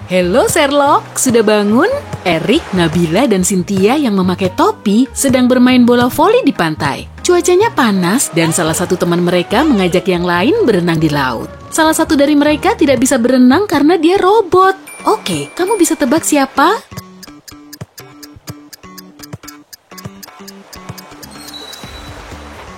Halo Sherlock, sudah bangun? Erik, Nabila, dan Cynthia yang memakai topi sedang bermain bola voli di pantai. Cuacanya panas dan salah satu teman mereka mengajak yang lain berenang di laut. Salah satu dari mereka tidak bisa berenang karena dia robot. Oke, kamu bisa tebak siapa?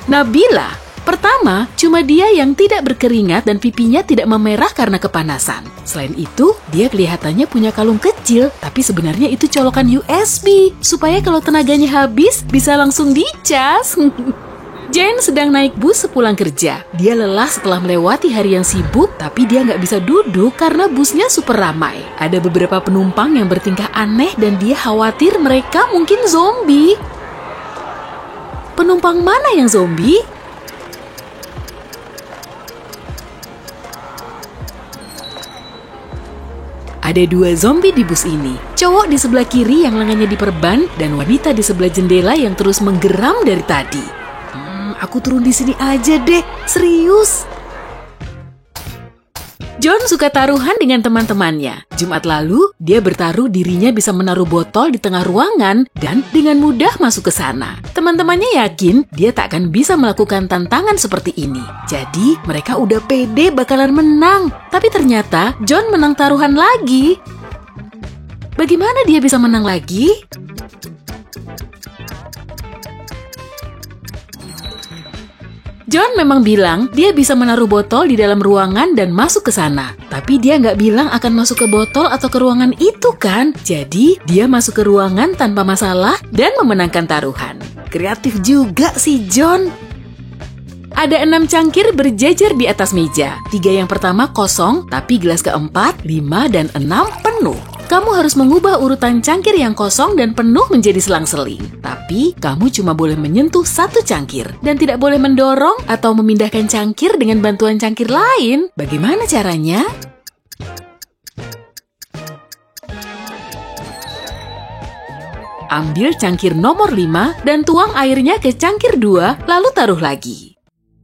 Nabila. Pertama, cuma dia yang tidak berkeringat dan pipinya tidak memerah karena kepanasan. Selain itu, dia kelihatannya punya kalung kecil, tapi sebenarnya itu colokan USB, supaya kalau tenaganya habis, bisa langsung dicas. Jane sedang naik bus sepulang kerja. Dia lelah setelah melewati hari yang sibuk, tapi dia nggak bisa duduk karena busnya super ramai. Ada beberapa penumpang yang bertingkah aneh dan dia khawatir mereka mungkin zombie. Penumpang mana yang zombie? Ada 2 zombie di bus ini. Cowok di sebelah kiri yang lengannya diperban dan wanita di sebelah jendela yang terus menggeram dari tadi. Aku turun di sini aja deh, serius. John suka taruhan dengan teman-temannya. Jumat lalu, dia bertaruh dirinya bisa menaruh botol di tengah ruangan dan dengan mudah masuk ke sana. Teman-temannya yakin dia tak akan bisa melakukan tantangan seperti ini. Jadi, mereka udah pede bakalan menang. Tapi ternyata, John menang taruhan lagi. Bagaimana dia bisa menang lagi? John memang bilang dia bisa menaruh botol di dalam ruangan dan masuk ke sana. Tapi dia nggak bilang akan masuk ke botol atau ke ruangan itu kan? Jadi, dia masuk ke ruangan tanpa masalah dan memenangkan taruhan. Kreatif juga sih John. Ada 6 cangkir berjejer di atas meja. 3 yang pertama kosong, tapi gelas keempat, 5, dan 6 penuh. Kamu harus mengubah urutan cangkir yang kosong dan penuh menjadi selang-seling. Tapi, kamu cuma boleh menyentuh 1 cangkir dan tidak boleh mendorong atau memindahkan cangkir dengan bantuan cangkir lain. Bagaimana caranya? Ambil cangkir nomor 5 dan tuang airnya ke cangkir 2, lalu taruh lagi.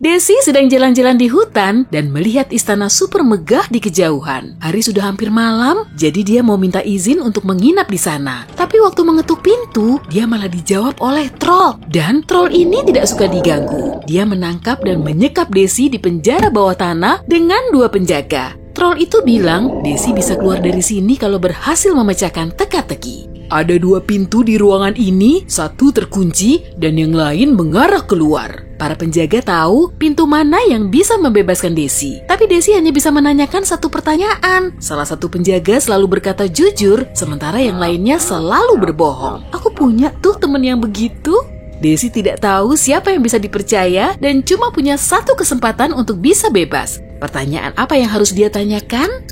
Desi sedang jalan-jalan di hutan dan melihat istana super megah di kejauhan. Hari sudah hampir malam, jadi dia mau minta izin untuk menginap di sana. Tapi waktu mengetuk pintu, dia malah dijawab oleh troll. Dan troll ini tidak suka diganggu. Dia menangkap dan menyekap Desi di penjara bawah tanah dengan 2 penjaga. Troll itu bilang, Desi bisa keluar dari sini kalau berhasil memecahkan teka-teki. Ada 2 pintu di ruangan ini, 1 terkunci dan yang lain mengarah keluar. Para penjaga tahu pintu mana yang bisa membebaskan Desi. Tapi Desi hanya bisa menanyakan 1 pertanyaan. Salah satu penjaga selalu berkata jujur, sementara yang lainnya selalu berbohong. Aku punya tuh temen yang begitu. Desi tidak tahu siapa yang bisa dipercaya dan cuma punya 1 kesempatan untuk bisa bebas. Pertanyaan apa yang harus dia tanyakan?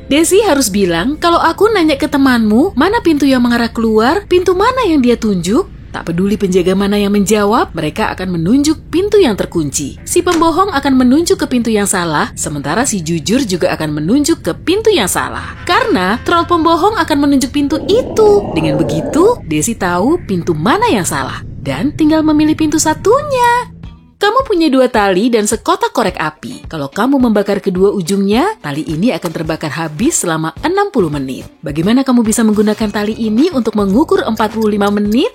Desi harus bilang, kalau aku nanya ke temanmu, mana pintu yang mengarah keluar, pintu mana yang dia tunjuk? Tak peduli penjaga mana yang menjawab, mereka akan menunjuk pintu yang terkunci. Si pembohong akan menunjuk ke pintu yang salah, sementara si jujur juga akan menunjuk ke pintu yang salah. Karena troll pembohong akan menunjuk pintu itu. Dengan begitu, Desi tahu pintu mana yang salah, dan tinggal memilih pintu satunya. Kamu punya 2 tali dan sekotak korek api. Kalau kamu membakar kedua ujungnya, tali ini akan terbakar habis selama 60 menit. Bagaimana kamu bisa menggunakan tali ini untuk mengukur 45 menit?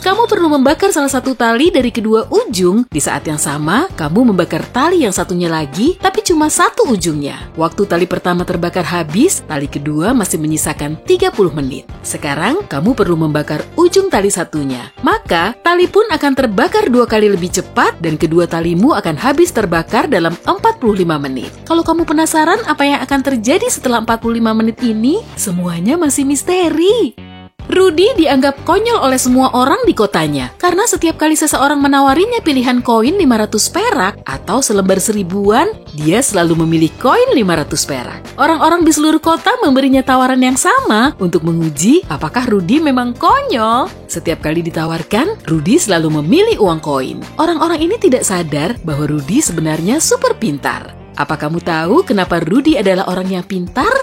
Kamu perlu membakar salah satu tali dari kedua ujung. Di saat yang sama, kamu membakar tali yang satunya lagi, tapi cuma 1 ujungnya. Waktu tali pertama terbakar habis, tali kedua masih menyisakan 30 menit. Sekarang, kamu perlu membakar ujung tali satunya. Maka, tali pun akan terbakar 2 kali lebih cepat dan kedua talimu akan habis terbakar dalam 45 menit. Kalau kamu penasaran apa yang akan terjadi setelah 45 menit ini, semuanya masih misteri. Rudy dianggap konyol oleh semua orang di kotanya karena setiap kali seseorang menawarinya pilihan koin 500 perak atau selembar 1000-an, dia selalu memilih koin 500 perak. Orang-orang di seluruh kota memberinya tawaran yang sama untuk menguji apakah Rudy memang konyol. Setiap kali ditawarkan, Rudy selalu memilih uang koin. Orang-orang ini tidak sadar bahwa Rudy sebenarnya super pintar. Apa kamu tahu kenapa Rudy adalah orang yang pintar?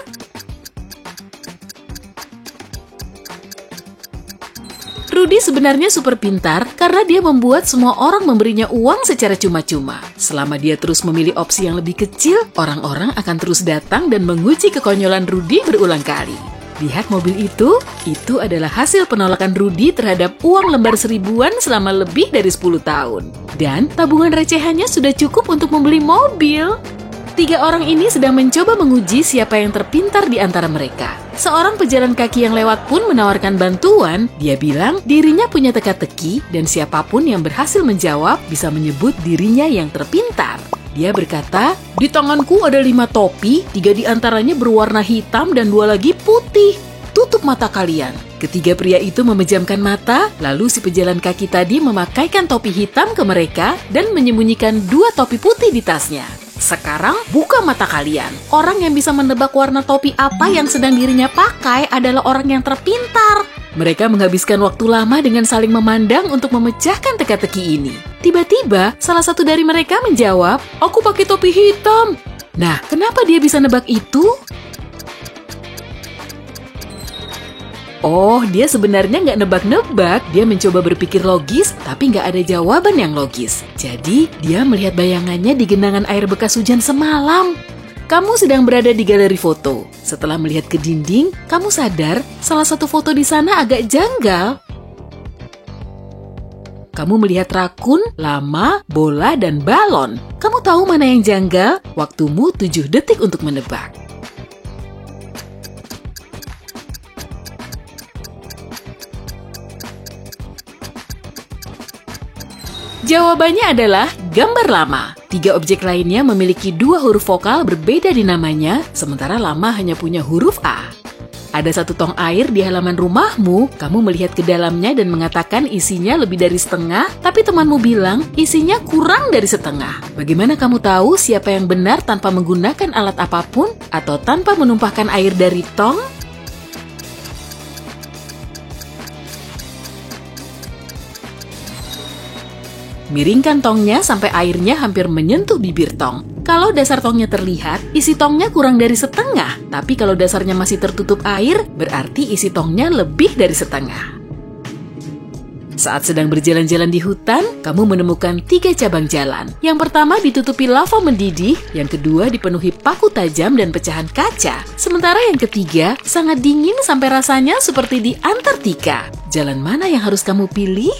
Rudy sebenarnya super pintar karena dia membuat semua orang memberinya uang secara cuma-cuma. Selama dia terus memilih opsi yang lebih kecil, orang-orang akan terus datang dan menguji kekonyolan Rudy berulang kali. Lihat mobil itu adalah hasil penolakan Rudy terhadap uang lembar seribuan selama lebih dari 10 tahun. Dan tabungan recehannya sudah cukup untuk membeli mobil. 3 orang ini sedang mencoba menguji siapa yang terpintar di antara mereka. Seorang pejalan kaki yang lewat pun menawarkan bantuan. Dia bilang dirinya punya teka-teki dan siapapun yang berhasil menjawab bisa menyebut dirinya yang terpintar. Dia berkata, "Di tanganku ada 5 topi, 3 di antaranya berwarna hitam dan 2 lagi putih. Tutup mata kalian." Ketiga pria itu memejamkan mata, lalu si pejalan kaki tadi memakaikan topi hitam ke mereka dan menyembunyikan 2 topi putih di tasnya. "Sekarang buka mata kalian. Orang yang bisa menebak warna topi apa yang sedang dirinya pakai adalah orang yang terpintar." Mereka menghabiskan waktu lama dengan saling memandang untuk memecahkan teka-teki ini. Tiba-tiba, salah satu dari mereka menjawab, "Aku pakai topi hitam." Nah, kenapa dia bisa nebak itu? Oh, dia sebenarnya nggak nebak-nebak. Dia mencoba berpikir logis, tapi nggak ada jawaban yang logis. Jadi, dia melihat bayangannya di genangan air bekas hujan semalam. Kamu sedang berada di galeri foto. Setelah melihat ke dinding, kamu sadar salah satu foto di sana agak janggal. Kamu melihat rakun, lama, bola, dan balon. Kamu tahu mana yang janggal? Waktumu 7 detik untuk menebak. Jawabannya adalah gambar lama. 3 objek lainnya memiliki 2 huruf vokal berbeda di namanya, sementara lama hanya punya huruf A. Ada 1 tong air di halaman rumahmu, kamu melihat ke dalamnya dan mengatakan isinya lebih dari setengah, tapi temanmu bilang isinya kurang dari setengah. Bagaimana kamu tahu siapa yang benar tanpa menggunakan alat apapun atau tanpa menumpahkan air dari tong? Miringkan tongnya sampai airnya hampir menyentuh bibir tong. Kalau dasar tongnya terlihat, isi tongnya kurang dari setengah. Tapi kalau dasarnya masih tertutup air, berarti isi tongnya lebih dari setengah. Saat sedang berjalan-jalan di hutan, kamu menemukan 3 cabang jalan. Yang pertama ditutupi lava mendidih, yang kedua dipenuhi paku tajam dan pecahan kaca. Sementara yang ketiga sangat dingin sampai rasanya seperti di Antartika. Jalan mana yang harus kamu pilih?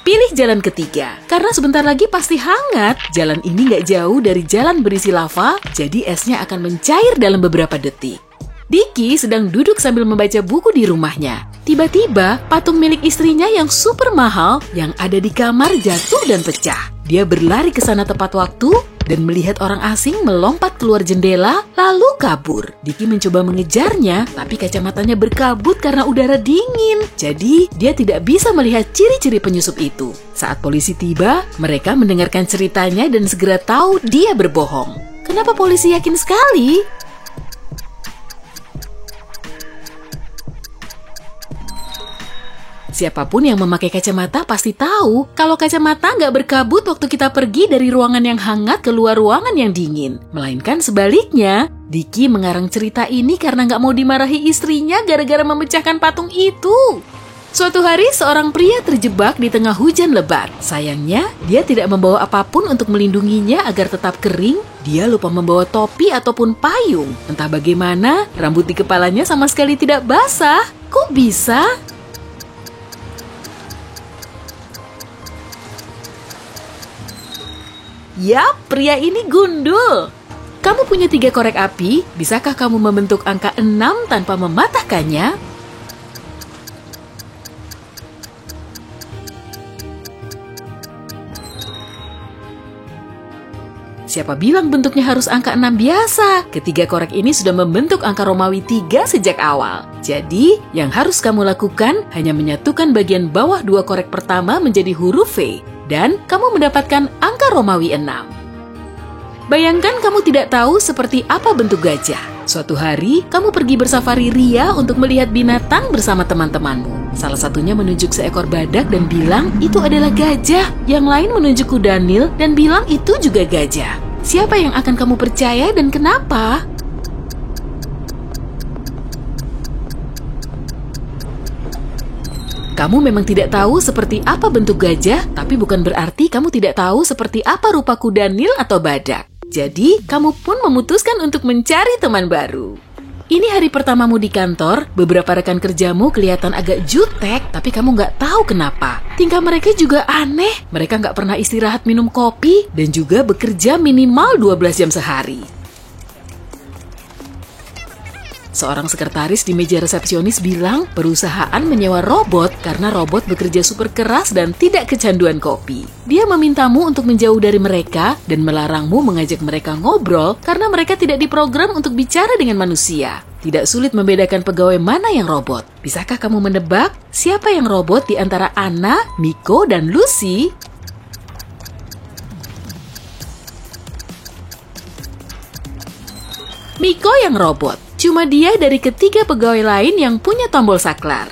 Pilih jalan ketiga, karena sebentar lagi pasti hangat. Jalan ini nggak jauh dari jalan berisi lava, jadi esnya akan mencair dalam beberapa detik. Diki sedang duduk sambil membaca buku di rumahnya. Tiba-tiba, patung milik istrinya yang super mahal yang ada di kamar jatuh dan pecah. Dia berlari ke sana tepat waktu dan melihat orang asing melompat keluar jendela lalu kabur. Diki mencoba mengejarnya, tapi kacamatanya berkabut karena udara dingin. Jadi, dia tidak bisa melihat ciri-ciri penyusup itu. Saat polisi tiba, mereka mendengarkan ceritanya dan segera tahu dia berbohong. Kenapa polisi yakin sekali? Siapapun yang memakai kacamata pasti tahu kalau kacamata nggak berkabut waktu kita pergi dari ruangan yang hangat keluar ruangan yang dingin. Melainkan sebaliknya, Diki mengarang cerita ini karena nggak mau dimarahi istrinya gara-gara memecahkan patung itu. Suatu hari, seorang pria terjebak di tengah hujan lebat. Sayangnya, dia tidak membawa apapun untuk melindunginya agar tetap kering. Dia lupa membawa topi ataupun payung. Entah bagaimana, rambut di kepalanya sama sekali tidak basah. Kok bisa? Yap, pria ini gundul. Kamu punya 3 korek api, bisakah kamu membentuk angka 6 tanpa mematahkannya? Siapa bilang bentuknya harus angka 6 biasa? Ketiga korek ini sudah membentuk angka Romawi 3 sejak awal. Jadi, yang harus kamu lakukan hanya menyatukan bagian bawah 2 korek pertama menjadi huruf V. Dan kamu mendapatkan angka Romawi 6. Bayangkan kamu tidak tahu seperti apa bentuk gajah. Suatu hari, kamu pergi bersafari ria untuk melihat binatang bersama teman-temanmu. Salah satunya menunjuk seekor badak dan bilang itu adalah gajah. Yang lain menunjuk kuda Nil dan bilang itu juga gajah. Siapa yang akan kamu percaya dan kenapa? Kamu memang tidak tahu seperti apa bentuk gajah, tapi bukan berarti kamu tidak tahu seperti apa rupa kuda Nil atau badak. Jadi, kamu pun memutuskan untuk mencari teman baru. Ini hari pertamamu di kantor, beberapa rekan kerjamu kelihatan agak jutek, tapi kamu nggak tahu kenapa. Tingkah mereka juga aneh, mereka nggak pernah istirahat minum kopi, dan juga bekerja minimal 12 jam sehari. Seorang sekretaris di meja resepsionis bilang perusahaan menyewa robot karena robot bekerja super keras dan tidak kecanduan kopi. Dia memintamu untuk menjauh dari mereka dan melarangmu mengajak mereka ngobrol karena mereka tidak diprogram untuk bicara dengan manusia. Tidak sulit membedakan pegawai mana yang robot. Bisakah kamu menebak siapa yang robot di antara Anna, Miko, dan Lucy? Miko yang robot. Cuma dia dari ketiga pegawai lain yang punya tombol saklar.